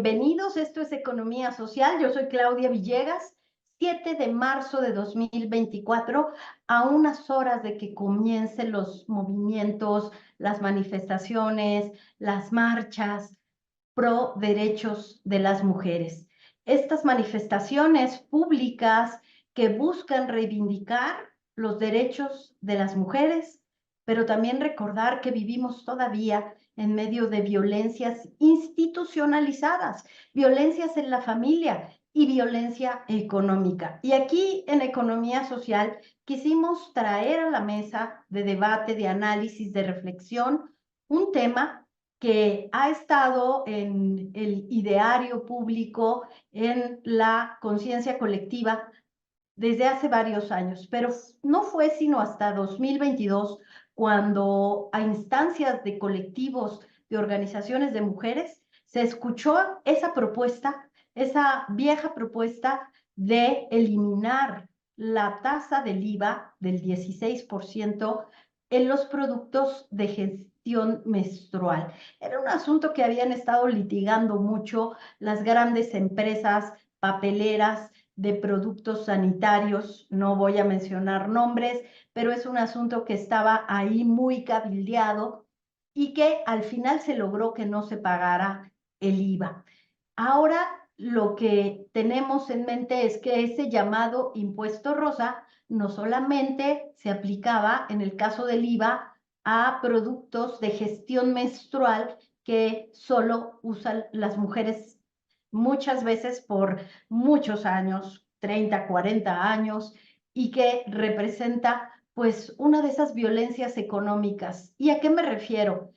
Bienvenidos, esto es Economía Social, yo soy Claudia Villegas, 7 de marzo de 2024, a unas horas de que comiencen los movimientos, las manifestaciones, las marchas pro derechos de las mujeres. Estas manifestaciones públicas que buscan reivindicar los derechos de las mujeres, pero también recordar que vivimos todavía en medio de violencias institucionalizadas, violencias en la familia y violencia económica. Y aquí en Economía Social quisimos traer a la mesa de debate, de análisis, de reflexión, un tema que ha estado en el ideario público, en la conciencia colectiva desde hace varios años, pero no fue sino hasta 2022 cuando a instancias de colectivos, de organizaciones de mujeres, se escuchó esa propuesta, esa vieja propuesta de eliminar la tasa del IVA del 16% en los productos de gestión menstrual. Era un asunto que habían estado litigando mucho las grandes empresas papeleras de productos sanitarios, no voy a mencionar nombres, pero es un asunto que estaba ahí muy cabildeado y que al final se logró que no se pagara el IVA. Ahora lo que tenemos en mente es que ese llamado impuesto rosa no solamente se aplicaba en el caso del IVA a productos de gestión menstrual que solo usan las mujeres muchas veces por muchos años, 30, 40 años, y que representa pues una de esas violencias económicas. ¿Y a qué me refiero?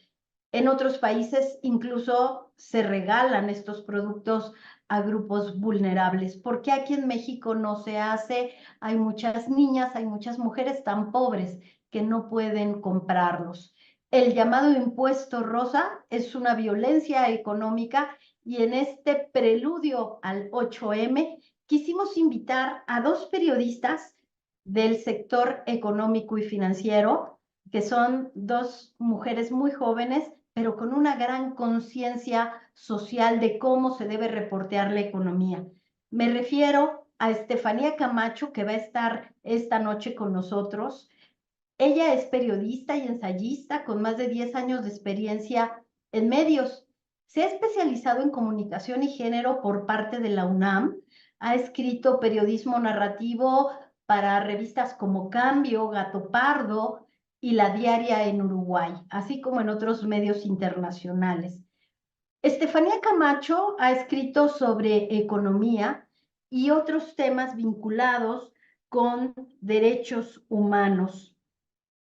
En otros países incluso se regalan estos productos a grupos vulnerables. ¿Por qué aquí en México no se hace? Hay muchas niñas, hay muchas mujeres tan pobres que no pueden comprarlos. El llamado impuesto rosa es una violencia económica y en este preludio al 8M quisimos invitar a dos periodistas del sector económico y financiero, que son dos mujeres muy jóvenes pero con una gran conciencia social de cómo se debe reportear la economía. Me refiero a Estefanía Camacho, que va a estar esta noche con nosotros. Ella es periodista y ensayista con más de 10 años de experiencia en medios. Se ha especializado en comunicación y género por parte de la UNAM. Ha escrito periodismo narrativo para revistas como Cambio, Gato Pardo y La Diaria en Uruguay, así como en otros medios internacionales. Estefanía Camacho ha escrito sobre economía y otros temas vinculados con derechos humanos.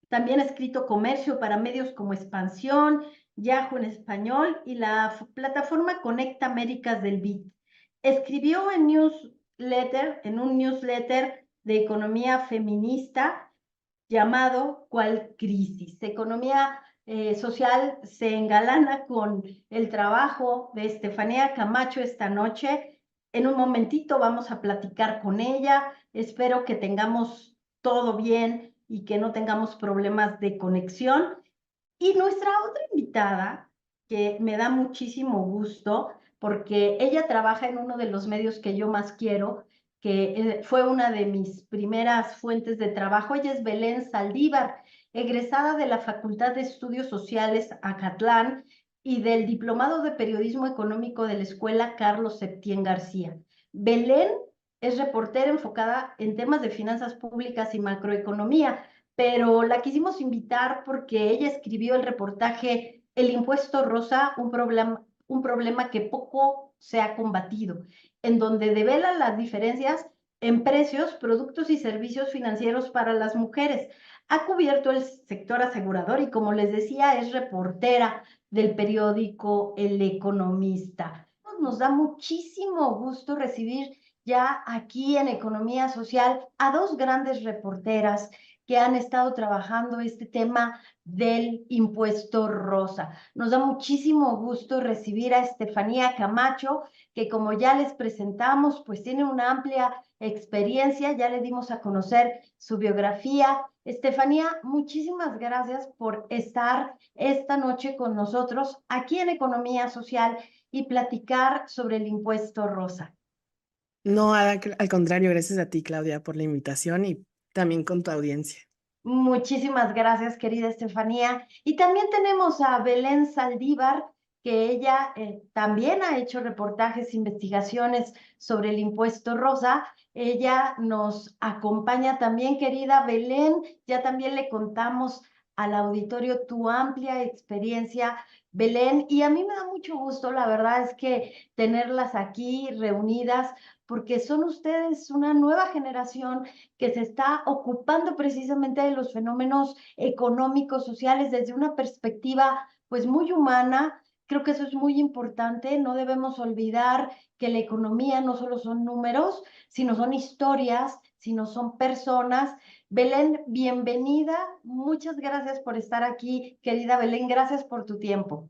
También ha escrito comercio para medios como Expansión, Yahoo en español y la plataforma Conecta Américas del BID. Escribió en un newsletter de economía feminista llamado ¿Cuál crisis? Economía social se engalana con el trabajo de Estefanía Camacho esta noche. En un momentito vamos a platicar con ella. Espero que tengamos todo bien y que no tengamos problemas de conexión. Y nuestra otra invitada, que me da muchísimo gusto, porque ella trabaja en uno de los medios que yo más quiero, que fue una de mis primeras fuentes de trabajo. Ella es Belén Saldívar, egresada de la Facultad de Estudios Sociales Acatlán y del Diplomado de Periodismo Económico de la Escuela Carlos Septién García. Belén es reportera enfocada en temas de finanzas públicas y macroeconomía, pero la quisimos invitar porque ella escribió el reportaje El impuesto rosa, un problema que poco se ha combatido, en donde devela las diferencias en precios, productos y servicios financieros para las mujeres. Ha cubierto el sector asegurador y, como les decía, es reportera del periódico El Economista. Nos da muchísimo gusto recibir ya aquí en Economía Social a dos grandes reporteras que han estado trabajando este tema del impuesto rosa. Nos da muchísimo gusto recibir a Estefanía Camacho, que como ya les presentamos, pues tiene una amplia experiencia, ya le dimos a conocer su biografía Estefanía, muchísimas gracias por estar esta noche con nosotros aquí en Economía Social y platicar sobre el impuesto rosa. No, al contrario, gracias a ti, Claudia, por la invitación y también con tu audiencia. Muchísimas gracias, querida Estefanía. Y también tenemos a Belén Saldívar, que ella también ha hecho reportajes, investigaciones sobre el impuesto rosa. Ella nos acompaña también, querida Belén. Ya también le contamos al auditorio tu amplia experiencia, Belén. Y a mí me da mucho gusto, la verdad es que tenerlas aquí reunidas, porque son ustedes una nueva generación que se está ocupando precisamente de los fenómenos económicos, sociales, desde una perspectiva pues muy humana. Creo que eso es muy importante. No debemos olvidar que la economía no solo son números, sino son historias, sino son personas. Belén, bienvenida. Muchas gracias por estar aquí, querida Belén. Gracias por tu tiempo.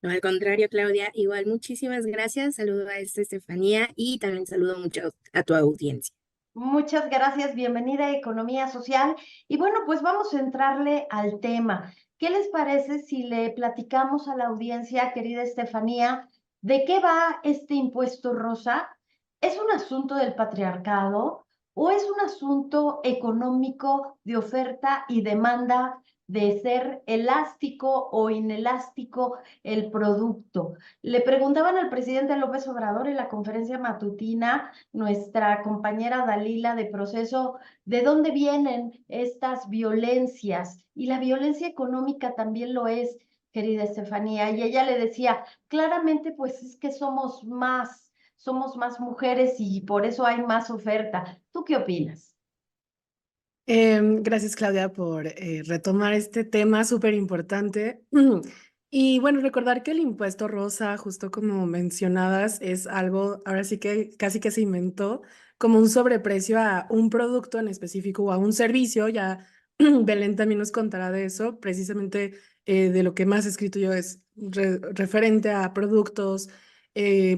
No, al contrario, Claudia, igual muchísimas gracias. Saludo a esta Estefanía y también saludo mucho a tu audiencia. Muchas gracias, bienvenida a Economía Social. Y bueno, pues vamos a entrarle al tema. ¿Qué les parece si le platicamos a la audiencia, querida Estefanía, de qué va este impuesto rosa? ¿Es un asunto del patriarcado o es un asunto económico de oferta y demanda, de ser elástico o inelástico el producto? Le preguntaban al presidente López Obrador en la conferencia matutina, nuestra compañera Dalila de Proceso, de dónde vienen estas violencias. Y la violencia económica también lo es, querida Estefanía. Y ella le decía, claramente, pues es que somos más mujeres y por eso hay más oferta. ¿Tú qué opinas? Gracias, Claudia, por retomar este tema súper importante. Y bueno, recordar que el impuesto rosa, justo como mencionabas, es algo, ahora sí que casi que se inventó como un sobreprecio a un producto en específico o a un servicio. Ya Belén también nos contará de eso. Precisamente de lo que más he escrito yo es referente a productos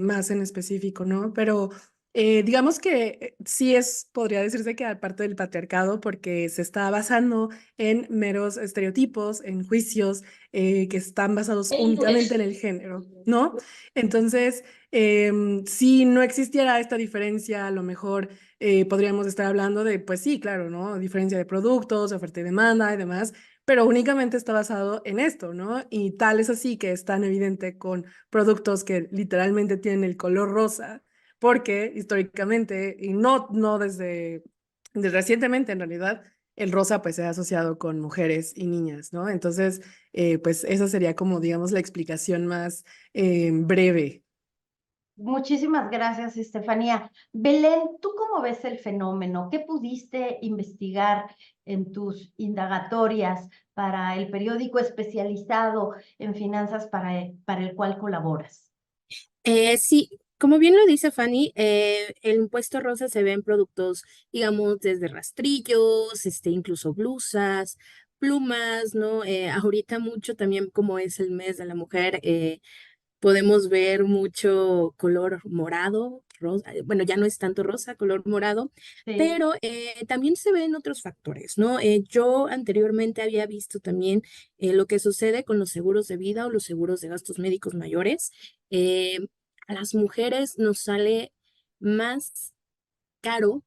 más en específico, ¿no? Pero digamos que sí es, podría decirse que aparte del patriarcado, porque se está basando en meros estereotipos, en juicios que están basados únicamente en el género, ¿no? Entonces, si no existiera esta diferencia, a lo mejor podríamos estar hablando de, pues sí, claro, ¿no? Diferencia de productos, oferta y demanda y demás, pero únicamente está basado en esto, ¿no? Y tal es así que es tan evidente con productos que literalmente tienen el color rosa porque históricamente, y no desde recientemente en realidad, el rosa pues se ha asociado con mujeres y niñas, ¿no? Entonces, pues esa sería como, digamos, la explicación más breve. Muchísimas gracias, Estefanía. Belén, ¿tú cómo ves el fenómeno? ¿Qué pudiste investigar en tus indagatorias para el periódico especializado en finanzas para el cual colaboras? Sí, como bien lo dice Fanny, el impuesto rosa se ve en productos, digamos, desde rastrillos, incluso blusas, plumas, ¿no? Ahorita mucho también como es el mes de la mujer, podemos ver mucho color morado, rosa, bueno, ya no es tanto rosa, color morado, Sí. pero también se ven otros factores, ¿no? Yo anteriormente había visto también lo que sucede con los seguros de vida o los seguros de gastos médicos mayores. Eh, a las mujeres nos sale más caro.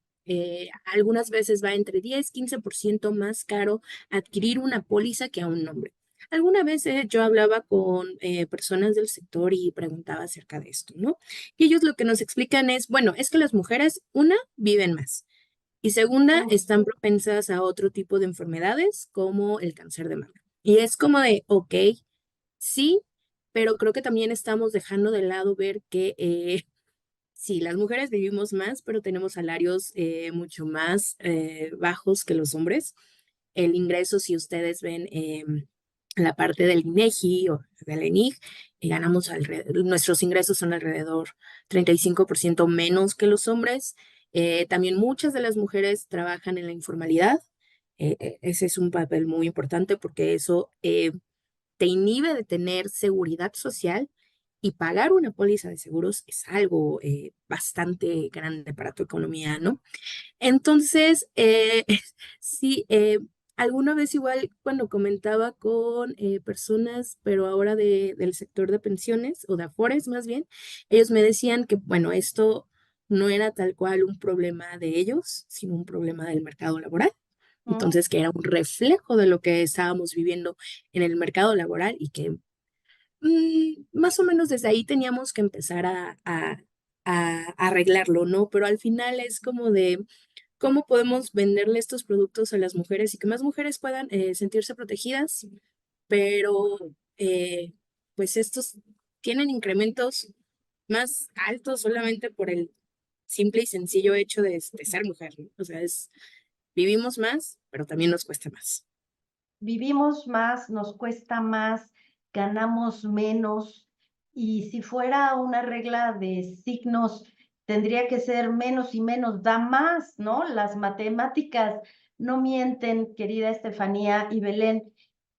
Algunas veces va entre 10-15% más caro adquirir una póliza que a un hombre. Alguna vez yo hablaba con personas del sector y preguntaba acerca de esto, ¿no? Y ellos lo que nos explican es, bueno, es que las mujeres, una, viven más y segunda, están propensas a otro tipo de enfermedades como el cáncer de mama. Y es como de, ok, sí, pero creo que también estamos dejando de lado ver que sí, las mujeres vivimos más, pero tenemos salarios mucho más bajos que los hombres. El ingreso, si ustedes ven la parte del INEGI o del ENIG, ganamos nuestros ingresos son alrededor 35% menos que los hombres. También muchas de las mujeres trabajan en la informalidad. Ese es un papel muy importante porque eso te inhibe de tener seguridad social y pagar una póliza de seguros es algo bastante grande para tu economía, ¿no? Entonces, sí, alguna vez igual cuando comentaba con personas, pero ahora del sector de pensiones o de Afores más bien, ellos me decían que, bueno, esto no era tal cual un problema de ellos, sino un problema del mercado laboral. ¿Mm? Entonces, que era un reflejo de lo que estábamos viviendo en el mercado laboral y que más o menos desde ahí teníamos que empezar a arreglarlo, ¿no? Pero al final es como de cómo podemos venderle estos productos a las mujeres y que más mujeres puedan sentirse protegidas, pero pues estos tienen incrementos más altos solamente por el simple y sencillo hecho de ser mujer, ¿no? O sea, vivimos más, pero también nos cuesta más. Vivimos más, nos cuesta más, ganamos menos, y si fuera una regla de signos, tendría que ser menos y menos, da más, ¿no? Las matemáticas no mienten, querida Estefanía y Belén.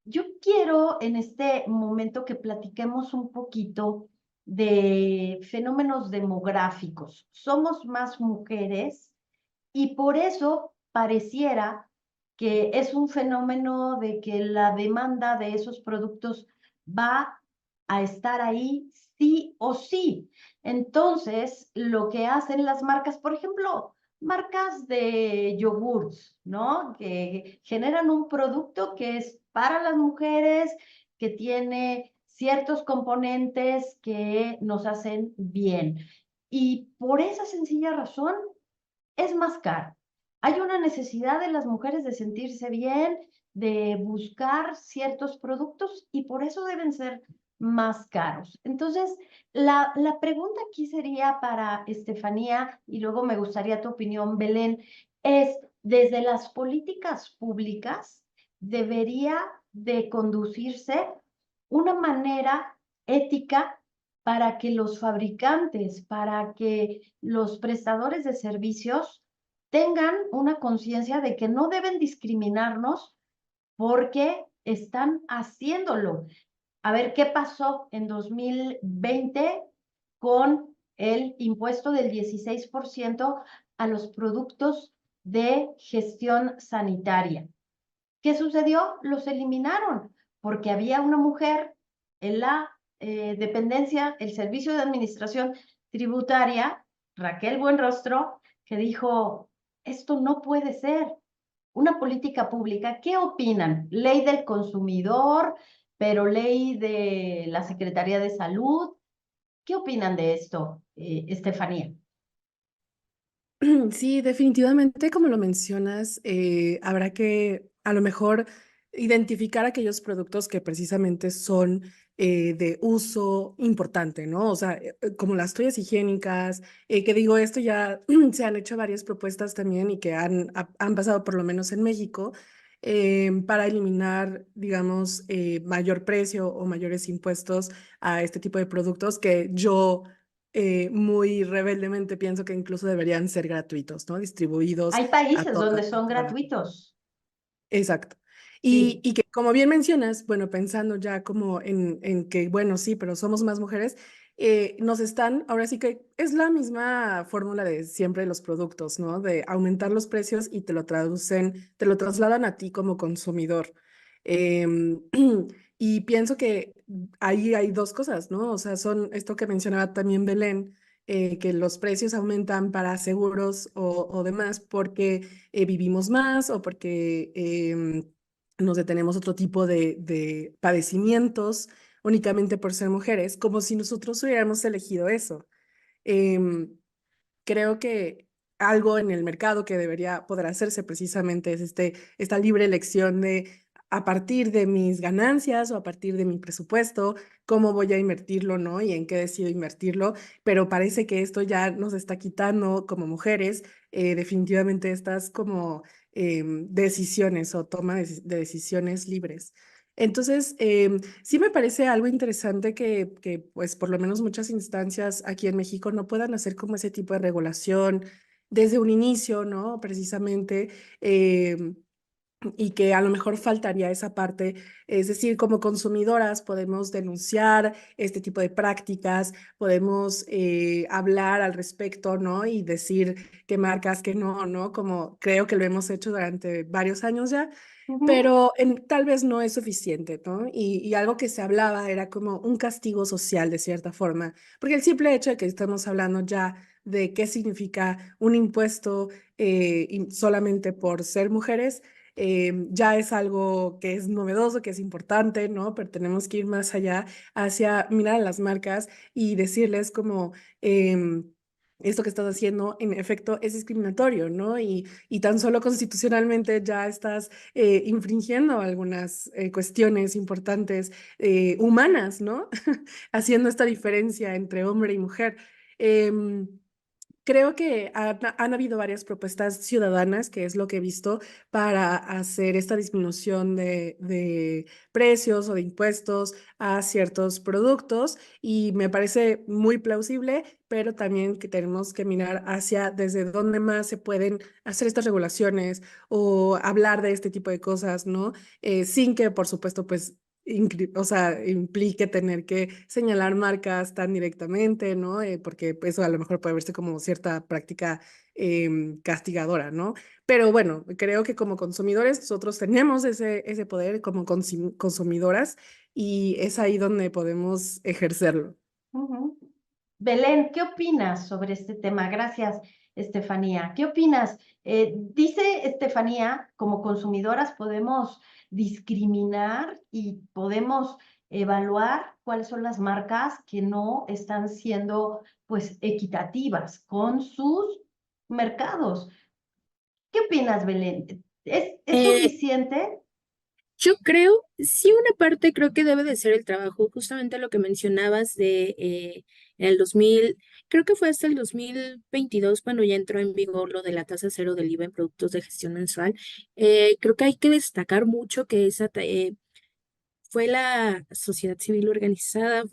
Yo quiero en este momento que platiquemos un poquito de fenómenos demográficos. Somos más mujeres y por eso pareciera que es un fenómeno de que la demanda de esos productos va a estar ahí sí o sí. Entonces, lo que hacen las marcas, por ejemplo, marcas de yogurts, ¿no? Que generan un producto que es para las mujeres, que tiene ciertos componentes que nos hacen bien. Y por esa sencilla razón, es más caro. Hay una necesidad de las mujeres de sentirse bien, de buscar ciertos productos y por eso deben ser más caros. Entonces, la pregunta aquí sería para Estefanía y luego me gustaría tu opinión, Belén, es, desde las políticas públicas, debería de conducirse una manera ética para que los fabricantes, para que los prestadores de servicios tengan una conciencia de que no deben discriminarnos porque están haciéndolo. A ver, ¿qué pasó en 2020 con el impuesto del 16% a los productos de gestión sanitaria? ¿Qué sucedió? Los eliminaron porque había una mujer en la dependencia, el Servicio de Administración Tributaria, Raquel Buenrostro, que dijo, esto no puede ser una política pública. ¿Qué opinan? Ley del consumidor, pero ley de la Secretaría de Salud. ¿Qué opinan de esto, Estefanía? Sí, definitivamente, como lo mencionas, habrá que a lo mejor identificar aquellos productos que precisamente son de uso importante, ¿no? O sea, como las toallas higiénicas, que digo, esto ya se han hecho varias propuestas también y que han pasado por lo menos en México para eliminar, digamos, mayor precio o mayores impuestos a este tipo de productos que yo muy rebeldemente pienso que incluso deberían ser gratuitos, ¿no? Distribuidos Hay a países toda, donde a son toda la población. gratuitos. Exacto. Sí. Y que como bien mencionas, bueno, pensando ya como en que, bueno, sí, pero somos más mujeres, nos están, ahora sí que es la misma fórmula de siempre de los productos, ¿no? De aumentar los precios y te lo traducen, te lo trasladan a ti como consumidor. Em, y pienso que ahí hay dos cosas, ¿no? O sea, son esto que mencionaba también Belén, que los precios aumentan para seguros o demás porque vivimos más o porque nos detenemos otro tipo de padecimientos únicamente por ser mujeres, como si nosotros hubiéramos elegido eso. Em, Creo que algo en el mercado que debería poder hacerse precisamente es esta libre elección de a partir de mis ganancias o a partir de mi presupuesto, cómo voy a invertirlo, ¿no? Y en qué decido invertirlo, pero parece que esto ya nos está quitando como mujeres definitivamente estas como decisiones o toma de decisiones libres. Entonces, sí me parece algo interesante que, pues, por lo menos muchas instancias aquí en México no puedan hacer como ese tipo de regulación desde un inicio, ¿no? Precisamente, y que a lo mejor faltaría esa parte, es decir, como consumidoras podemos denunciar este tipo de prácticas, podemos hablar al respecto, ¿no? Y decir qué marcas, que no, ¿no? Como creo que lo hemos hecho durante varios años ya. pero tal vez no es suficiente, ¿no? Y algo que se hablaba era como un castigo social de cierta forma, porque el simple hecho de que estamos hablando ya de qué significa un impuesto solamente por ser mujeres, ya es algo que es novedoso, que es importante, ¿no? Pero tenemos que ir más allá hacia mirar a las marcas y decirles como... esto que estás haciendo en efecto es discriminatorio, ¿no? Y tan solo constitucionalmente ya estás infringiendo algunas cuestiones importantes humanas, ¿no? Haciendo esta diferencia entre hombre y mujer. Em, Creo que han habido varias propuestas ciudadanas, que es lo que he visto, para hacer esta disminución de precios o de impuestos a ciertos productos y me parece muy plausible, pero también que tenemos que mirar hacia desde dónde más se pueden hacer estas regulaciones o hablar de este tipo de cosas, ¿no? Sin que, por supuesto, pues o sea, implique tener que señalar marcas tan directamente, ¿no? Porque eso a lo mejor puede verse como cierta práctica castigadora, ¿no? Pero bueno, creo que como consumidores nosotros tenemos ese poder como consumidoras y es ahí donde podemos ejercerlo. Ujú. Belén, ¿qué opinas sobre este tema? Gracias, Estefanía. ¿Qué opinas? Dice Estefanía, como consumidoras podemos discriminar y podemos evaluar cuáles son las marcas que no están siendo, pues, equitativas con sus mercados. ¿Qué opinas, Belén? ¿Es Eh, suficiente? Yo creo, sí, una parte creo que debe de ser el trabajo, justamente lo que mencionabas de en el 2000, creo que fue hasta el 2022 cuando ya entró en vigor lo de la tasa cero del IVA en productos de gestión mensual. Creo que hay que destacar mucho que fue la sociedad civil organizada,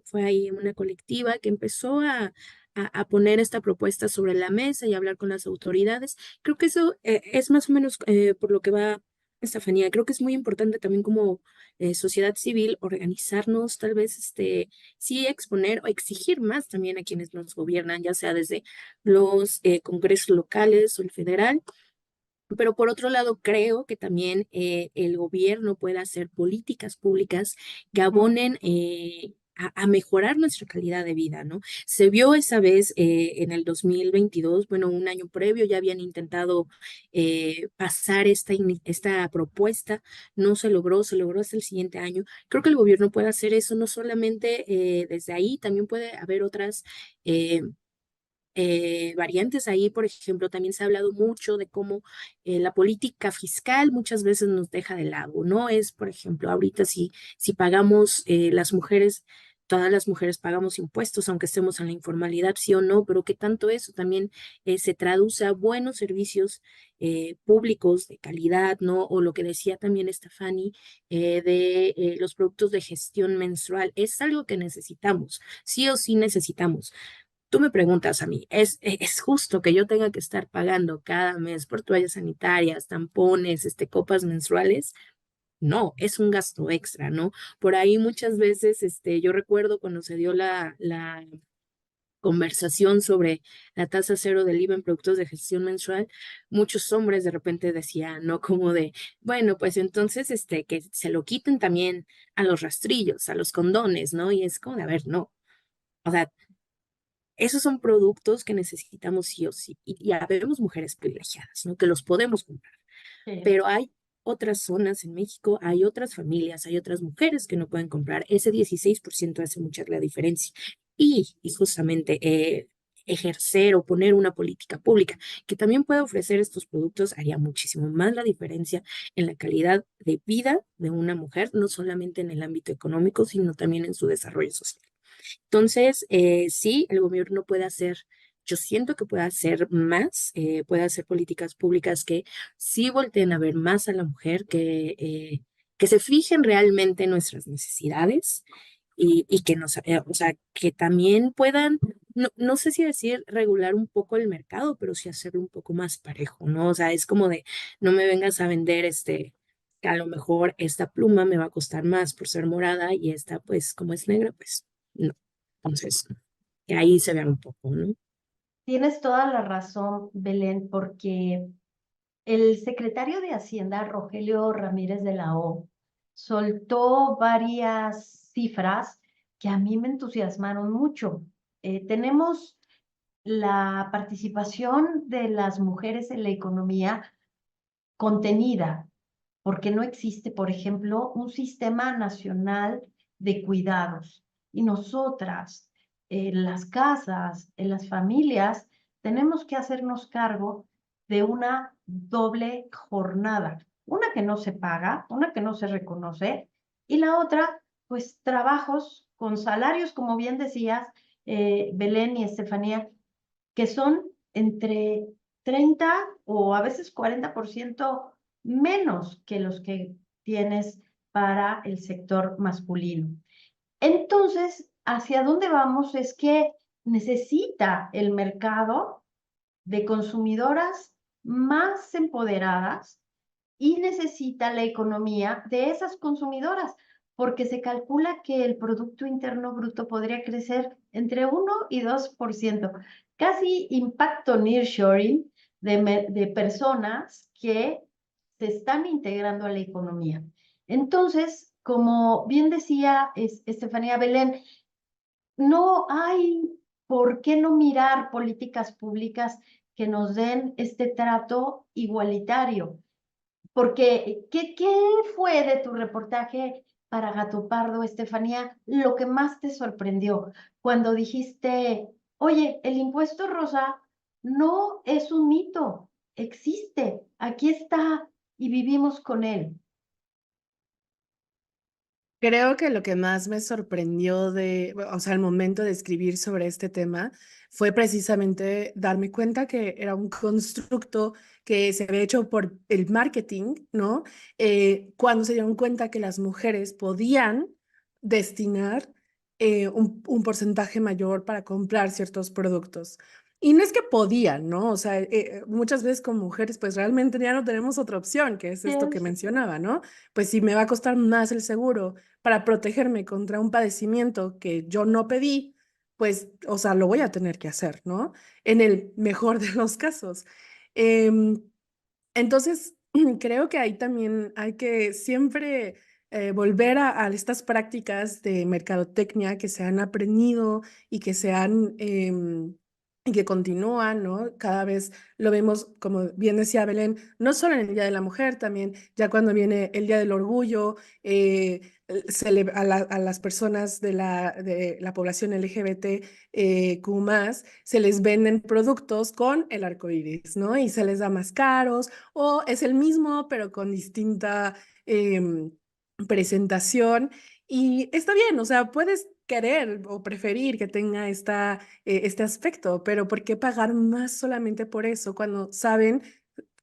fue ahí una colectiva que empezó a poner esta propuesta sobre la mesa y hablar con las autoridades. Creo que eso es más o menos por lo que va Estefanía. Creo que es muy importante también como sociedad civil organizarnos, tal vez sí exponer o exigir más también a quienes nos gobiernan, ya sea desde los congresos locales o el federal, pero por otro lado, creo que también el gobierno puede hacer políticas públicas que Ujú, abonen a mejorar nuestra calidad de vida, ¿no? Se vio esa vez en el 2022, bueno, un año previo ya habían intentado pasar esta propuesta, no se logró hasta el siguiente año. Creo que el gobierno puede hacer eso, no solamente desde ahí, también puede haber otras eh, variantes ahí. Por ejemplo, también se ha hablado mucho de cómo la política fiscal muchas veces nos deja de lado, ¿no? Es, por ejemplo, ahorita si pagamos las mujeres, todas las mujeres pagamos impuestos, aunque estemos en la informalidad, sí o no, pero que tanto eso también se traduce a buenos servicios públicos de calidad, ¿no? O lo que decía también Stephanie de los productos de gestión menstrual, es algo que necesitamos, sí o sí necesitamos. Tú me preguntas a mí, ¿es justo que yo tenga que estar pagando cada mes por toallas sanitarias, tampones, copas menstruales? No, es un gasto extra, ¿no? Por ahí muchas veces, yo recuerdo cuando se dio la conversación sobre la tasa cero del IVA en productos de gestión mensual, muchos hombres de repente decían, ¿no? Como de, bueno, pues entonces, que se lo quiten también a los rastrillos, a los condones, ¿no? Y es como de, a ver, no. O sea, esos son productos que necesitamos sí o sí. Y habemos mujeres privilegiadas, ¿no? Que los podemos comprar. sí. Pero hay otras zonas en México, hay otras familias, hay otras mujeres que no pueden comprar. Ese 16% hace mucha la diferencia. Y justamente ejercer o poner una política pública que también pueda ofrecer estos productos haría muchísimo más la diferencia en la calidad de vida de una mujer, no solamente en el ámbito económico, sino también en su desarrollo social. Entonces, sí, el gobierno puede hacer, yo siento que puede hacer más, puede hacer políticas públicas que sí volteen a ver más a la mujer, que se fijen realmente en nuestras necesidades y que o sea, que también puedan, no sé si decir regular un poco el mercado, pero sí hacerlo un poco más parejo, ¿no? O sea, es como de, no me vengas a vender que a lo mejor esta pluma me va a costar más por ser morada y esta, pues, como es negra, pues, no. Entonces, que ahí se vea un poco, ¿no? Tienes toda la razón, Belén, porque El secretario de Hacienda, Rogelio Ramírez de la O, soltó varias cifras que a mí me entusiasmaron mucho. Tenemos la participación de las mujeres en la economía contenida, porque no existe, por ejemplo, un sistema nacional de cuidados. Y nosotras, en las casas, en las familias, tenemos que hacernos cargo de una doble jornada. Una que no se paga, una que no se reconoce, y la otra, pues trabajos con salarios, como bien decías, Belén y Estefanía, que son entre 30 o a veces 40% menos que los que tienes para el sector masculino. Entonces, ¿hacia dónde vamos? Es que necesita el mercado de consumidoras más empoderadas y necesita la economía de esas consumidoras, porque se calcula que el Producto Interno Bruto podría crecer entre 1 y 2%, casi impacto nearshoring de personas que se están integrando a la economía. Entonces, como bien decía Estefanía Belén, no hay por qué no mirar políticas públicas que nos den este trato igualitario. Porque, ¿qué fue de tu reportaje para Gato Pardo, Estefanía, lo que más te sorprendió cuando dijiste, oye, el impuesto rosa no es un mito, existe, aquí está y vivimos con él? Creo que lo que más me sorprendió o sea, al momento de escribir sobre este tema, fue precisamente darme cuenta que era un constructo que se había hecho por el marketing, ¿no? Cuando se dieron cuenta que las mujeres podían destinar un porcentaje mayor para comprar ciertos productos. Y no es que podían, ¿no? O sea, muchas veces como mujeres, pues realmente ya no tenemos otra opción, que es esto que mencionaba, ¿no? Pues si me va a costar más el seguro para protegerme contra un padecimiento que yo no pedí, pues, o sea, lo voy a tener que hacer, ¿no? En el mejor de los casos. Em, entonces, creo que ahí también hay que siempre volver a estas prácticas de mercadotecnia que se han aprendido y que se han... y que continúan, ¿no? Cada vez lo vemos, como bien decía Belén, no solo en el Día de la Mujer, también ya cuando viene el Día del Orgullo, a las personas de la población LGBT Q+, se les venden productos con el arco iris, ¿no? Y se les da más caros, o es el mismo, pero con distinta presentación. Y está bien, o sea, puedes querer o preferir que tenga este aspecto, pero ¿por qué pagar más solamente por eso cuando saben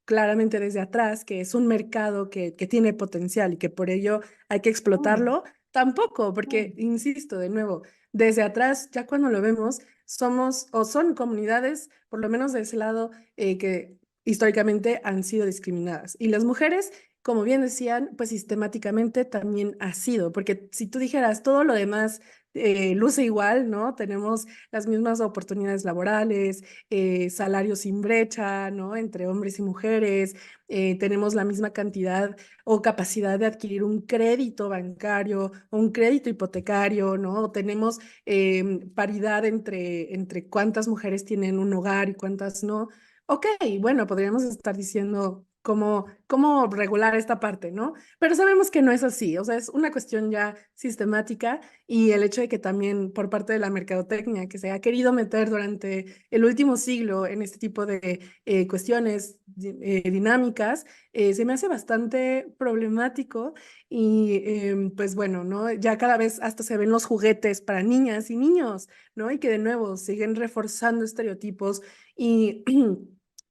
claramente desde atrás que es un mercado que tiene potencial y que por ello hay que Mm, explotarlo? Tampoco, porque, mm, insisto, de nuevo, desde atrás, ya cuando lo vemos, somos o son comunidades, por lo menos de ese lado, que históricamente han sido discriminadas. Y las mujeres, como bien decían, pues sistemáticamente también ha sido, porque si tú dijeras todo lo demás luce igual, ¿no? Tenemos las mismas oportunidades laborales, salarios sin brecha, ¿no? Entre hombres y mujeres, tenemos la misma cantidad o capacidad de adquirir un crédito bancario o un crédito hipotecario, ¿no? O tenemos paridad entre cuántas mujeres tienen un hogar y cuántas no. Ok, bueno, podríamos estar diciendo cómo regular esta parte, ¿no? Pero sabemos que no es así, o sea, es una cuestión ya sistemática y el hecho de que también por parte de la mercadotecnia que se ha querido meter durante el último siglo en este tipo de cuestiones dinámicas, se me hace bastante problemático y pues bueno, ¿no? Ya cada vez hasta se ven los juguetes para niñas y niños, ¿no? Y que de nuevo siguen reforzando estereotipos y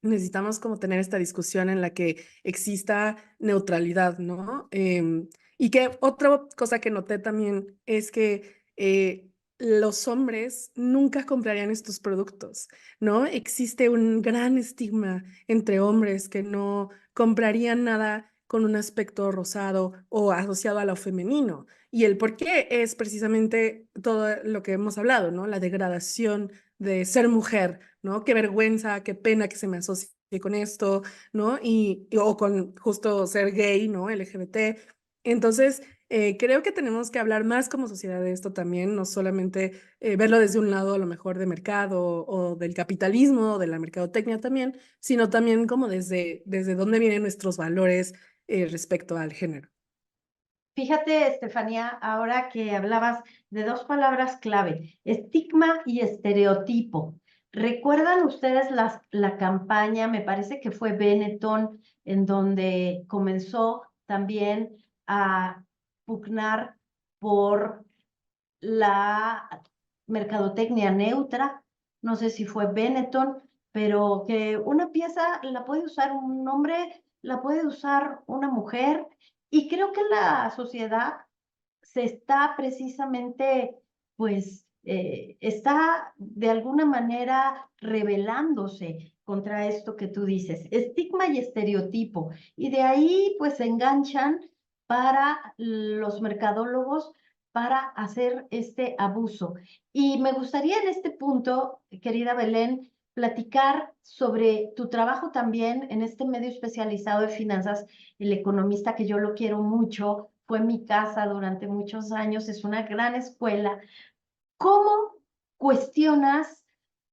necesitamos como tener esta discusión en la que exista neutralidad, ¿no? Y que otra cosa que noté también es que los hombres nunca comprarían estos productos, ¿no? Existe un gran estigma entre hombres que no comprarían nada con un aspecto rosado o asociado a lo femenino. Y el por qué es precisamente todo lo que hemos hablado, ¿no? La degradación de ser mujer, ¿no? Qué vergüenza, qué pena que se me asocie con esto, ¿no? O con justo ser gay, ¿no? LGBT. Entonces, creo que tenemos que hablar más como sociedad de esto también, no solamente verlo desde un lado a lo mejor de mercado o del capitalismo o de la mercadotecnia también, sino también como desde dónde vienen nuestros valores respecto al género. Fíjate, Estefanía, ahora que hablabas de dos palabras clave, estigma y estereotipo. ¿Recuerdan ustedes la campaña, me parece que fue Benetton, en donde comenzó también a pugnar por la mercadotecnia neutra? No sé si fue Benetton, pero que una pieza la puede usar un hombre, la puede usar una mujer, y creo que la sociedad se está precisamente, pues, está de alguna manera rebelándose contra esto que tú dices, estigma y estereotipo. Y de ahí, pues, se enganchan para los mercadólogos para hacer este abuso. Y me gustaría en este punto, querida Belén, platicar sobre tu trabajo también en este medio especializado de finanzas. El Economista, que yo lo quiero mucho, fue mi casa durante muchos años, es una gran escuela. ¿Cómo cuestionas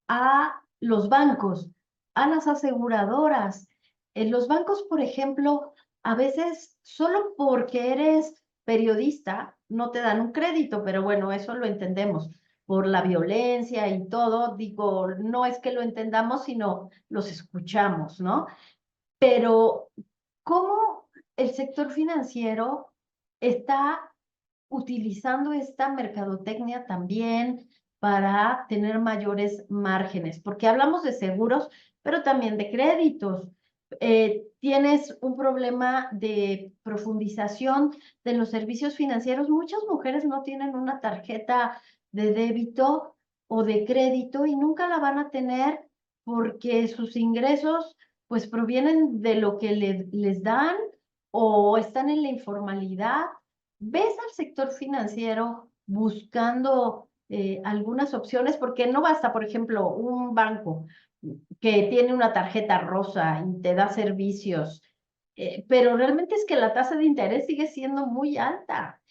a los bancos, a las aseguradoras? En los bancos, por ejemplo, a veces solo porque eres periodista no te dan un crédito, pero bueno, eso lo entendemos por la violencia y todo. Digo, no es que lo entendamos, sino los escuchamos, ¿no? Pero ¿cómo el sector financiero está utilizando esta mercadotecnia también para tener mayores márgenes? Porque hablamos de seguros, pero también de créditos. Tienes un problema de profundización de los servicios financieros. Muchas mujeres no tienen una tarjeta de débito o de crédito y nunca la van a tener porque sus ingresos pues provienen de lo que les dan o están en la informalidad. ¿Ves al sector financiero buscando algunas opciones? Porque no basta, por ejemplo, un banco que tiene una tarjeta rosa y te da servicios, pero realmente es que la tasa de interés sigue siendo muy alta.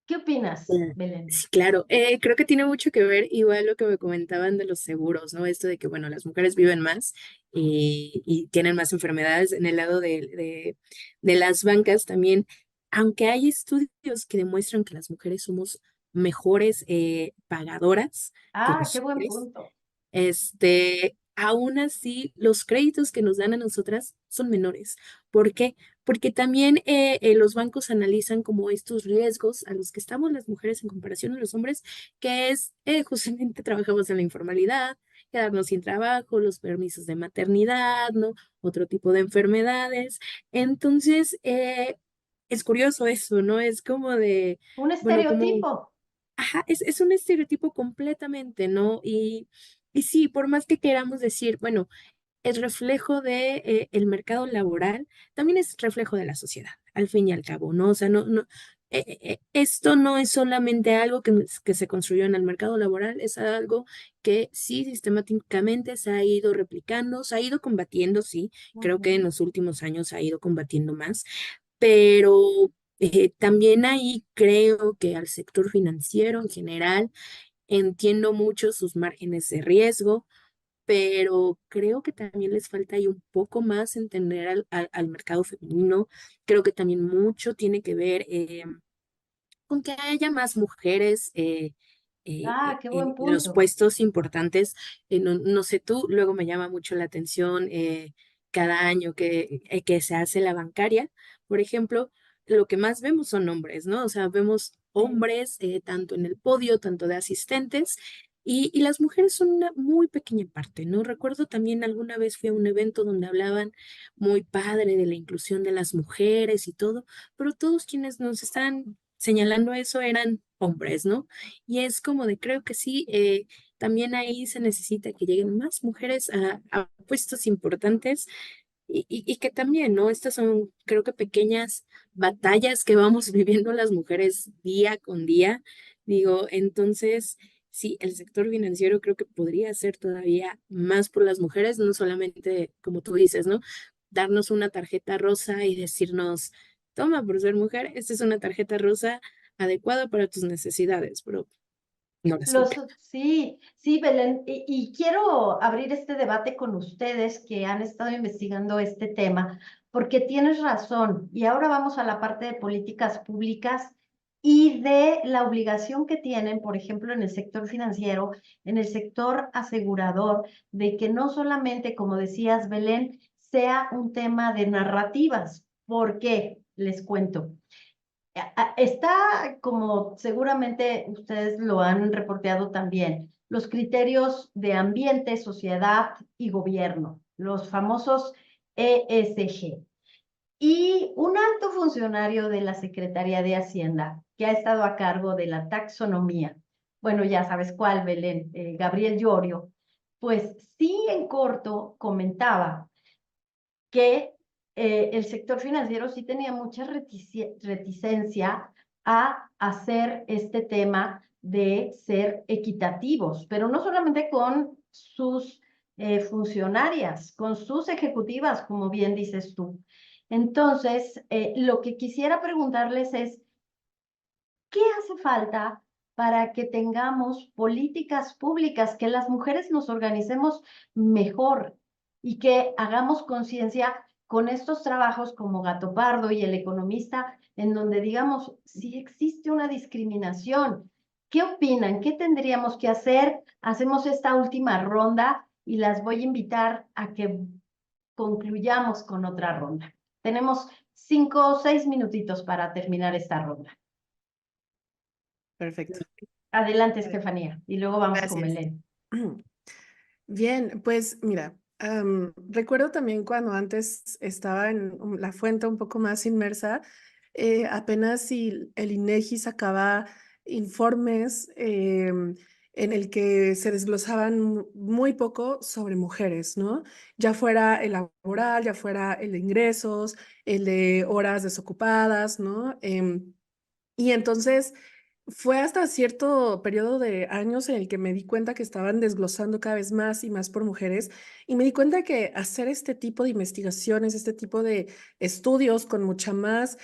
¿Qué opinas, Belén? Sí, claro. Creo que tiene mucho que ver igual lo que me comentaban de los seguros, ¿no? Esto de que, bueno, las mujeres viven más y tienen más enfermedades en el lado de las bancas también, aunque hay estudios que demuestran que las mujeres somos mejores pagadoras que Ah, qué los buen hombres. punto. Aún así, los créditos que nos dan a nosotras son menores. ¿Por qué? Porque también los bancos analizan como estos riesgos a los que estamos las mujeres en comparación a los hombres, que es justamente trabajamos en la informalidad, quedarnos sin trabajo, los permisos de maternidad, ¿no? Otro tipo de enfermedades. Entonces, es curioso eso, ¿no? Es como de, Un bueno, como estereotipo. ajá, es un estereotipo completamente, ¿no? Y sí, por más que queramos decir, bueno, es reflejo de el mercado laboral, también es reflejo de la sociedad, al fin y al cabo, ¿no? O sea, esto no es solamente algo que se construyó en el mercado laboral, es algo que sí sistemáticamente se ha ido replicando, se ha ido combatiendo, sí, creo que en Ujú. los últimos años se ha ido combatiendo más, pero también ahí creo que al sector financiero en general entiendo mucho sus márgenes de riesgo, pero creo que también les falta ahí un poco más entender al mercado femenino. Creo que también mucho tiene que ver con que haya más mujeres Ah, qué buen en los punto. puestos importantes. No sé tú, luego me llama mucho la atención cada año que se hace la bancaria, por ejemplo, lo que más vemos son hombres, ¿no? O sea, vemos Sí. hombres tanto en el podio, tanto de asistentes. Y las mujeres son una muy pequeña parte, ¿no? Recuerdo también alguna vez fui a un evento donde hablaban muy padre de la inclusión de las mujeres y todo, pero todos quienes nos están señalando eso eran hombres, ¿no? Y es como de, creo que sí, también ahí se necesita que lleguen más mujeres a puestos importantes y que también, ¿no? Estas son, creo que pequeñas batallas que vamos viviendo las mujeres día con día. Digo, entonces, sí, el sector financiero creo que podría ser todavía más por las mujeres, no solamente, como tú dices, ¿no? Darnos una tarjeta rosa y decirnos, toma, por ser mujer, esta es una tarjeta rosa adecuada para tus necesidades, pero no resulta. Sí, sí, Belén, y quiero abrir este debate con ustedes que han estado investigando este tema, porque tienes razón. Y ahora vamos a la parte de políticas públicas y de la obligación que tienen, por ejemplo, en el sector financiero, en el sector asegurador, de que no solamente, como decías, Belén, sea un tema de narrativas. ¿Por qué? Les cuento. Está, como seguramente ustedes lo han reporteado también, los criterios de ambiente, sociedad y gobierno, los famosos ESG. Y un alto funcionario de la Secretaría de Hacienda, que ha estado a cargo de la taxonomía, bueno, ya sabes cuál, Belén, Gabriel Llorio, pues sí en corto comentaba que el sector financiero sí tenía mucha reticencia a hacer este tema de ser equitativos, pero no solamente con sus funcionarias, con sus ejecutivas, como bien dices tú. Entonces, lo que quisiera preguntarles es, ¿qué hace falta para que tengamos políticas públicas, que las mujeres nos organicemos mejor y que hagamos conciencia con estos trabajos como Gato Pardo y El Economista, en donde digamos, si existe una discriminación? ¿Qué opinan? ¿Qué tendríamos que hacer? Hacemos esta última ronda y las voy a invitar a que concluyamos con otra ronda. Tenemos 5 o 6 minutitos para terminar esta ronda. Perfecto. Adelante, Estefanía, y luego vamos con Gracias. Belén. Bien, pues mira, recuerdo también cuando antes estaba en la fuente un poco más inmersa, apenas si el INEGI sacaba informes en el que se desglosaban muy poco sobre mujeres, ¿no? Ya fuera el laboral, ya fuera el de ingresos, el de horas desocupadas, ¿no? Y entonces fue hasta cierto periodo de años en el que me di cuenta que estaban desglosando cada vez más y más por mujeres y me di cuenta que hacer este tipo de investigaciones, este tipo de estudios con mucha más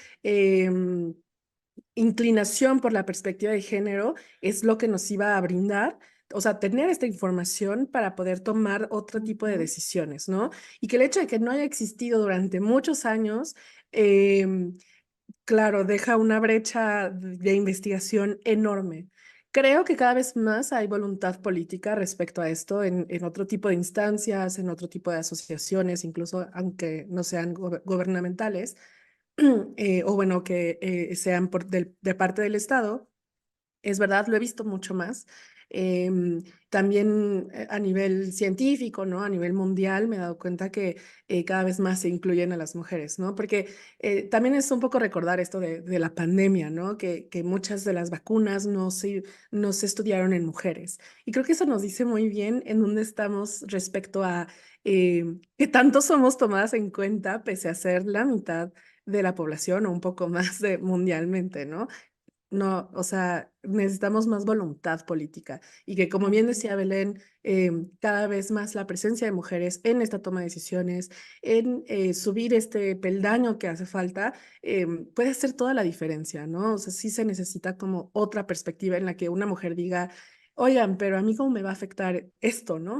inclinación por la perspectiva de género es lo que nos iba a brindar. O sea, tener esta información para poder tomar otro tipo de decisiones, ¿no? Y que el hecho de que no haya existido durante muchos años, claro, deja una brecha de investigación enorme. Creo que cada vez más hay voluntad política respecto a esto en otro tipo de instancias, en otro tipo de asociaciones, incluso aunque no sean gubernamentales, o bueno, que sean de parte del Estado. Es verdad, lo he visto mucho más. También a nivel científico, ¿no? A nivel mundial me he dado cuenta que cada vez más se incluyen a las mujeres, ¿no? Porque también es un poco recordar esto de la pandemia, ¿no? Que muchas de las vacunas no se estudiaron en mujeres. Y creo que eso nos dice muy bien en dónde estamos respecto a qué tanto somos tomadas en cuenta pese a ser la mitad de la población o un poco más mundialmente, ¿no? No, o sea, necesitamos más voluntad política y que, como bien decía Belén, cada vez más la presencia de mujeres en esta toma de decisiones, en subir este peldaño que hace falta, puede hacer toda la diferencia, ¿no? O sea, sí se necesita como otra perspectiva en la que una mujer diga, oigan, pero a mí cómo me va a afectar esto, ¿no?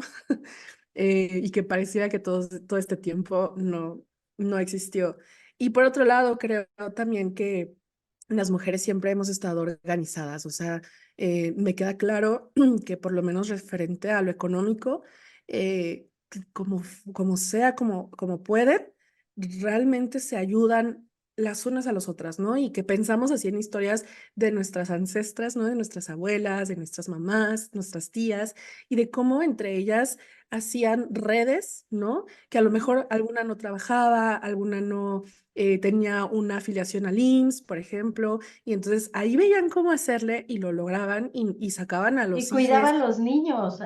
Y que pareciera que todo este tiempo no existió. Y por otro lado, creo también que las mujeres siempre hemos estado organizadas, o sea, me queda claro que por lo menos referente a lo económico, como sea, como pueden, realmente se ayudan las unas a las otras, ¿no? Y que pensamos así en historias de nuestras ancestras, ¿no? De nuestras abuelas, de nuestras mamás, nuestras tías, y de cómo entre ellas hacían redes, ¿no? Que a lo mejor alguna no trabajaba, alguna no tenía una afiliación al IMSS, por ejemplo, y entonces ahí veían cómo hacerle y lo lograban y sacaban a Y los hijos. cuidaban a los niños,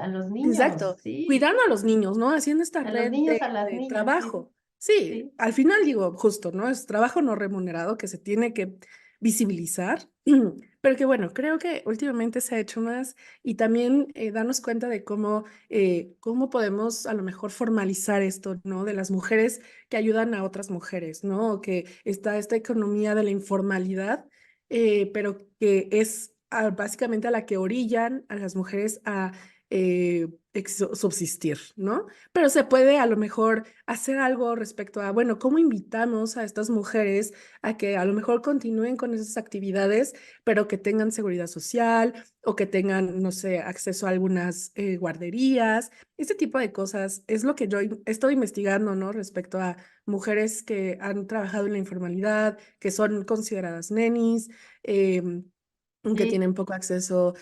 Exacto, sí, cuidando a los niños, ¿no? Haciendo esta a los red niños, a las de niñas, sí, trabajo. Sí, sí. al final digo, justo, ¿no? Es trabajo no remunerado que se tiene que visibilizar, pero que bueno, creo que últimamente se ha hecho más y también darnos cuenta de cómo podemos a lo mejor formalizar esto, ¿no? De las mujeres que ayudan a otras mujeres, ¿no? O que está esta economía de la informalidad, pero que es básicamente a la que orillan a las mujeres a subsistir, ¿no? Pero se puede a lo mejor hacer algo respecto a, bueno, ¿cómo invitamos a estas mujeres a que a lo mejor continúen con esas actividades, pero que tengan seguridad social o que tengan, no sé, acceso a algunas guarderías? Este tipo de cosas es lo que yo estoy investigando, ¿no? Respecto a mujeres que han trabajado en la informalidad, que son consideradas nenis, que Sí. tienen poco acceso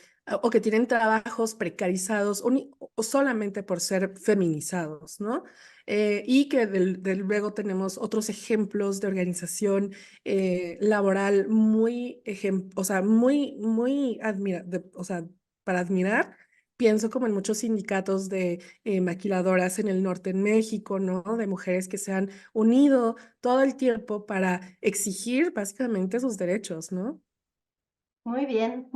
o que tienen trabajos precarizados o solamente por ser feminizados, ¿no? Y que luego tenemos otros ejemplos de organización laboral o sea, o sea, para admirar. Pienso como en muchos sindicatos de maquiladoras en el norte en México, ¿no? De mujeres que se han unido todo el tiempo para exigir básicamente sus derechos, ¿no? Muy bien,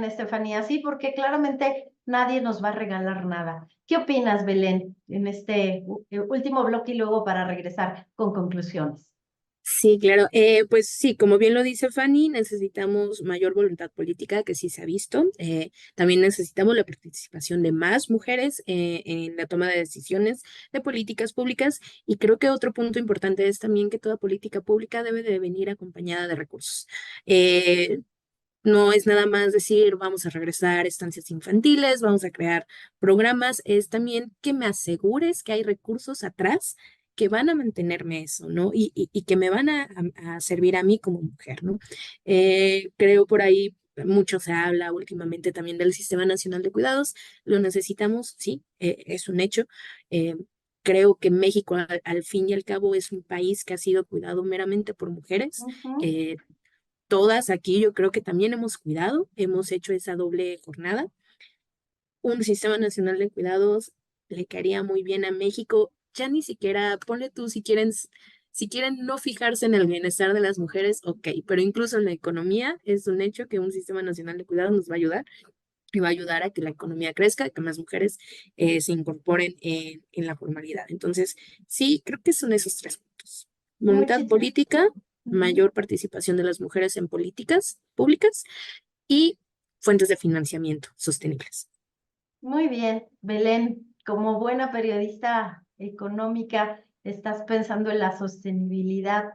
Estefanía. Sí, porque claramente nadie nos va a regalar nada. ¿Qué opinas, Belén, en este último bloque y luego para regresar con conclusiones? Sí, claro. Pues sí, como bien lo dice Fanny, necesitamos mayor voluntad política, que sí se ha visto. También necesitamos la participación de más mujeres en la toma de decisiones de políticas públicas. Y creo que otro punto importante es también que toda política pública debe de venir acompañada de recursos. No es nada más decir, vamos a regresar a estancias infantiles, vamos a crear programas, es también que me asegures que hay recursos atrás que van a mantenerme eso, ¿no? Y que me van a servir a mí como mujer, ¿no? Creo por ahí mucho se habla últimamente también del Sistema Nacional de Cuidados, lo necesitamos, sí, es un hecho. Eh, Creo que México, al fin y al cabo, es un país que ha sido cuidado meramente por mujeres. Ujú. Eh, Todas aquí yo creo que también hemos cuidado, hemos hecho esa doble jornada. Un sistema nacional de cuidados le caería muy bien a México. Ya ni siquiera, ponle tú si quieren no fijarse en el bienestar de las mujeres, ok, pero incluso en la economía es un hecho que un sistema nacional de cuidados nos va a ayudar y va a ayudar a que la economía crezca, que más mujeres se incorporen en la formalidad. Entonces, sí, creo que son esos tres puntos. Voluntad Muchísimas. política, mayor participación de las mujeres en políticas públicas y fuentes de financiamiento sostenibles. Muy bien, Belén, como buena periodista económica, estás pensando en la sostenibilidad.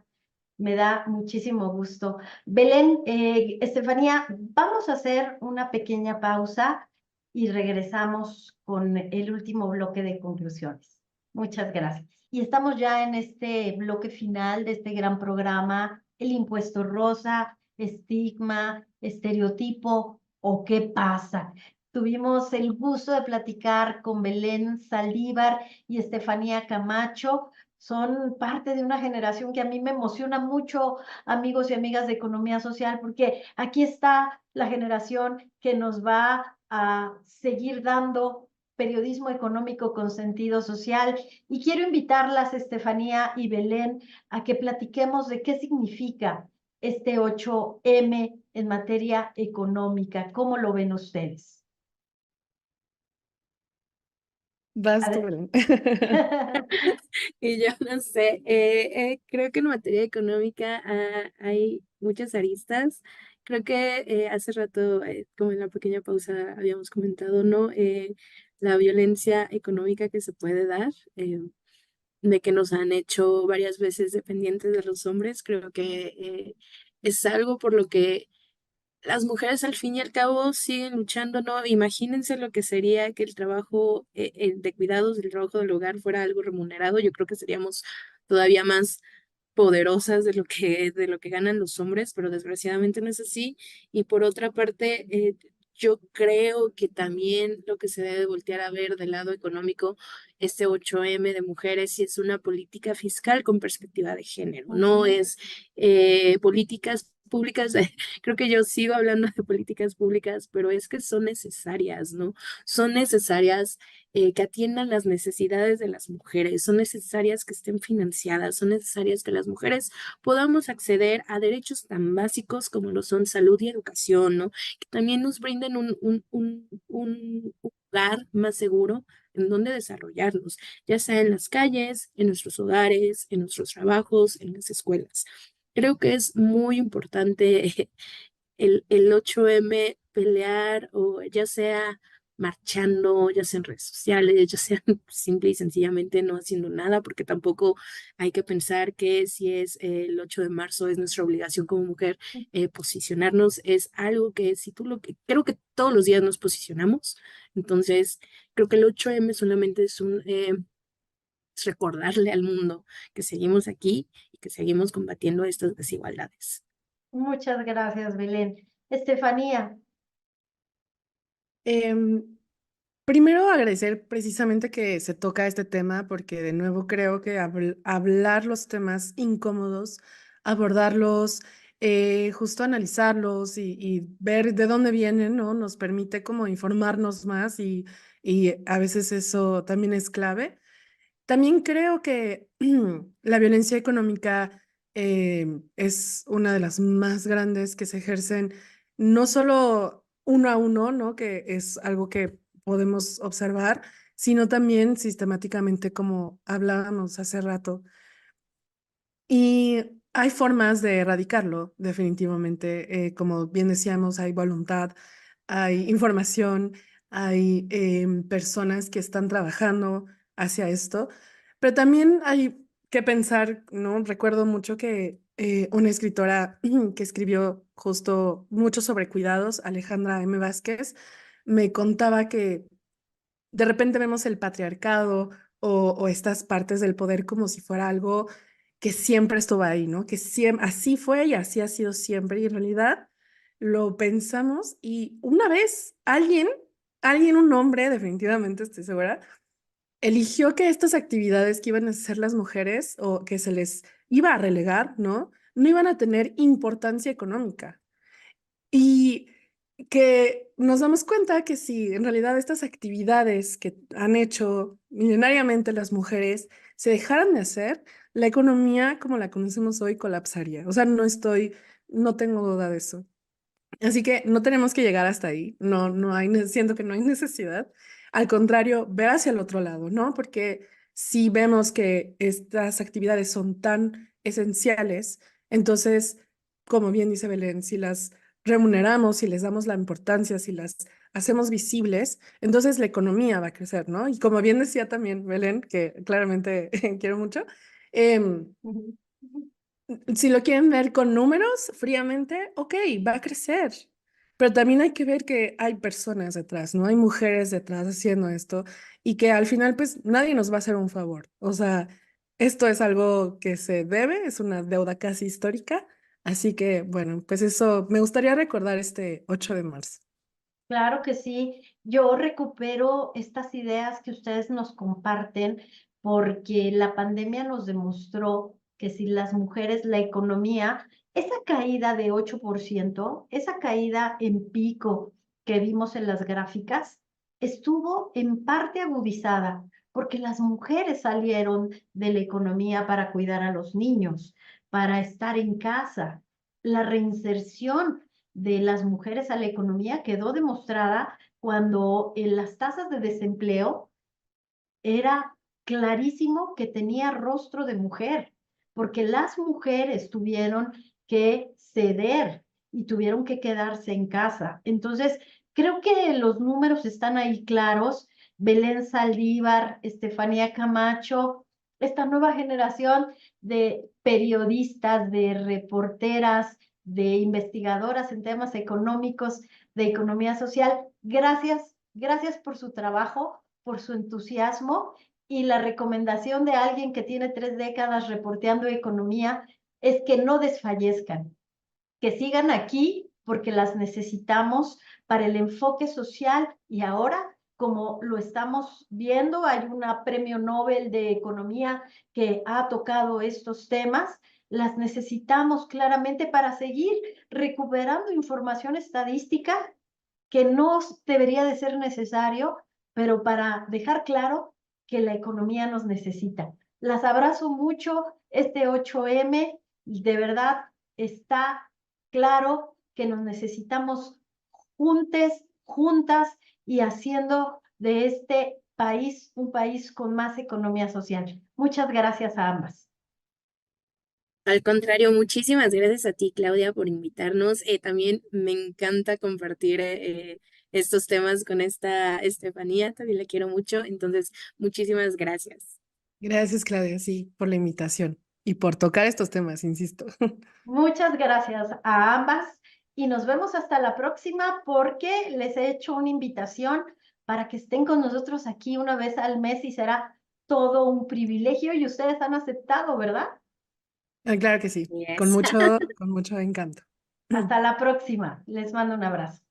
Me da muchísimo gusto. Belén, Estefanía, vamos a hacer una pequeña pausa y regresamos con el último bloque de conclusiones. Muchas gracias. Y estamos ya en este bloque final de este gran programa, el impuesto rosa, estigma, estereotipo o qué pasa. Tuvimos el gusto de platicar con Belén Saldívar y Estefanía Camacho. Son parte de una generación que a mí me emociona mucho, amigos y amigas de economía social, porque aquí está la generación que nos va a seguir dando periodismo económico con sentido social. Y quiero invitarlas, Estefanía y Belén, a que platiquemos de qué significa este 8M en materia económica. ¿Cómo lo ven ustedes? Vas tú, Ade- Belén. Y yo no sé, creo que en materia económica hay muchas aristas. Creo que hace rato, como en la pequeña pausa habíamos comentado, ¿no? La violencia económica que se puede dar, de que nos han hecho varias veces dependientes de los hombres, creo que es algo por lo que las mujeres al fin y al cabo siguen luchando, ¿no? Imagínense lo que sería que el trabajo de cuidados, el trabajo del hogar fuera algo remunerado. Yo creo que seríamos todavía más poderosas de lo que ganan los hombres, pero desgraciadamente no es así. Y por otra parte, yo creo que también lo que se debe voltear a ver del lado económico, este 8M de mujeres, sí es una política fiscal con perspectiva de género, no Ujú. es políticas públicas, creo que yo sigo hablando de políticas públicas, pero es que son necesarias, ¿no? Son necesarias que atiendan las necesidades de las mujeres, son necesarias que estén financiadas, son necesarias que las mujeres podamos acceder a derechos tan básicos como lo son salud y educación, ¿no? Que también nos brinden un lugar más seguro en donde desarrollarnos, ya sea en las calles, en nuestros hogares, en nuestros trabajos, en las escuelas. Creo que es muy importante el 8M pelear, o ya sea marchando, ya sea en redes sociales, ya sea simple y sencillamente no haciendo nada, porque tampoco hay que pensar que si es el 8 de marzo es nuestra obligación como mujer posicionarnos. Es algo que si tú lo que creo que todos los días nos posicionamos. Entonces creo que el 8M solamente es es recordarle al mundo que seguimos aquí y que seguimos combatiendo estas desigualdades. Muchas gracias, Belén. Estefanía, Em, Primero agradecer precisamente que se toca este tema porque de nuevo creo que hablar los temas incómodos, abordarlos, justo analizarlos y ver de dónde vienen, ¿no? Nos permite como informarnos más y a veces eso también es clave. También creo que la violencia económica es una de las más grandes que se ejercen no solo uno a uno, ¿no? Que es algo que podemos observar, sino también sistemáticamente, como hablábamos hace rato. Y hay formas de erradicarlo, definitivamente. Como bien decíamos, hay voluntad, hay información, hay personas que están trabajando hacia esto, pero también hay que pensar, ¿no? Recuerdo mucho que una escritora que escribió justo mucho sobre cuidados, Alejandra M. Vázquez, me contaba que de repente vemos el patriarcado o estas partes del poder como si fuera algo que siempre estuvo ahí, ¿no? Que siempre, así fue y así ha sido siempre. Y en realidad lo pensamos y una vez alguien, un hombre, definitivamente estoy segura, eligió que estas actividades que iban a hacer las mujeres o que se les iba a relegar, ¿no? No iban a tener importancia económica. Y que nos damos cuenta que si en realidad estas actividades que han hecho milenariamente las mujeres se dejaran de hacer, la economía como la conocemos hoy colapsaría. O sea, no tengo duda de eso. Así que no tenemos que llegar hasta ahí. No hay, siento que no hay necesidad. Al contrario, ver hacia el otro lado, ¿no? Porque si vemos que estas actividades son tan esenciales, entonces, como bien dice Belén, si las remuneramos, si les damos la importancia, si las hacemos visibles, entonces la economía va a crecer, ¿no? Y como bien decía también Belén, que claramente quiero mucho, em, si lo quieren ver con números fríamente, ok, va a crecer. Pero también hay que ver que hay personas detrás, ¿no? Hay mujeres detrás haciendo esto y que al final, pues, nadie nos va a hacer un favor. O sea, esto es algo que se debe, es una deuda casi histórica. Así que, bueno, pues eso, me gustaría recordar este 8 de marzo. claro que sí. Yo recupero estas ideas que ustedes nos comparten porque la pandemia nos demostró que si las mujeres, la economía, esa caída de 8%, esa caída en pico que vimos en las gráficas, estuvo en parte agudizada porque las mujeres salieron de la economía para cuidar a los niños, para estar en casa. La reinserción de las mujeres a la economía quedó demostrada cuando en las tasas de desempleo era clarísimo que tenía rostro de mujer, porque las mujeres tuvieron que ceder y tuvieron que quedarse en casa. Entonces, creo que los números están ahí claros. Belén Saldívar, Estefanía Camacho, esta nueva generación de periodistas, de reporteras, de investigadoras en temas económicos, de economía social. Gracias, gracias por su trabajo, por su entusiasmo, y la recomendación de alguien que tiene 3 décadas reporteando economía es que no desfallezcan, que sigan aquí porque las necesitamos para el enfoque social. Y ahora, como lo estamos viendo, hay una premio Nobel de Economía que ha tocado estos temas. las necesitamos claramente para seguir recuperando información estadística que no debería de ser necesario, pero para dejar claro que la economía nos necesita. Las abrazo mucho, este 8M, de verdad está claro que nos necesitamos juntas y haciendo de este país un país con más economía social. Muchas gracias a ambas. Al contrario, muchísimas gracias a ti, Claudia, por invitarnos. También me encanta compartir estos temas con esta Estefanía, también la quiero mucho, entonces muchísimas gracias. Gracias, Claudia, sí, por la invitación y por tocar estos temas, insisto. Muchas gracias a ambas y nos vemos hasta la próxima porque les he hecho una invitación para que estén con nosotros aquí una vez al mes y será todo un privilegio y ustedes han aceptado, ¿verdad? Claro que sí, Yes. con mucho encanto. Hasta la próxima. Les mando un abrazo.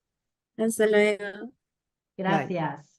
Hasta luego. Bye. Gracias.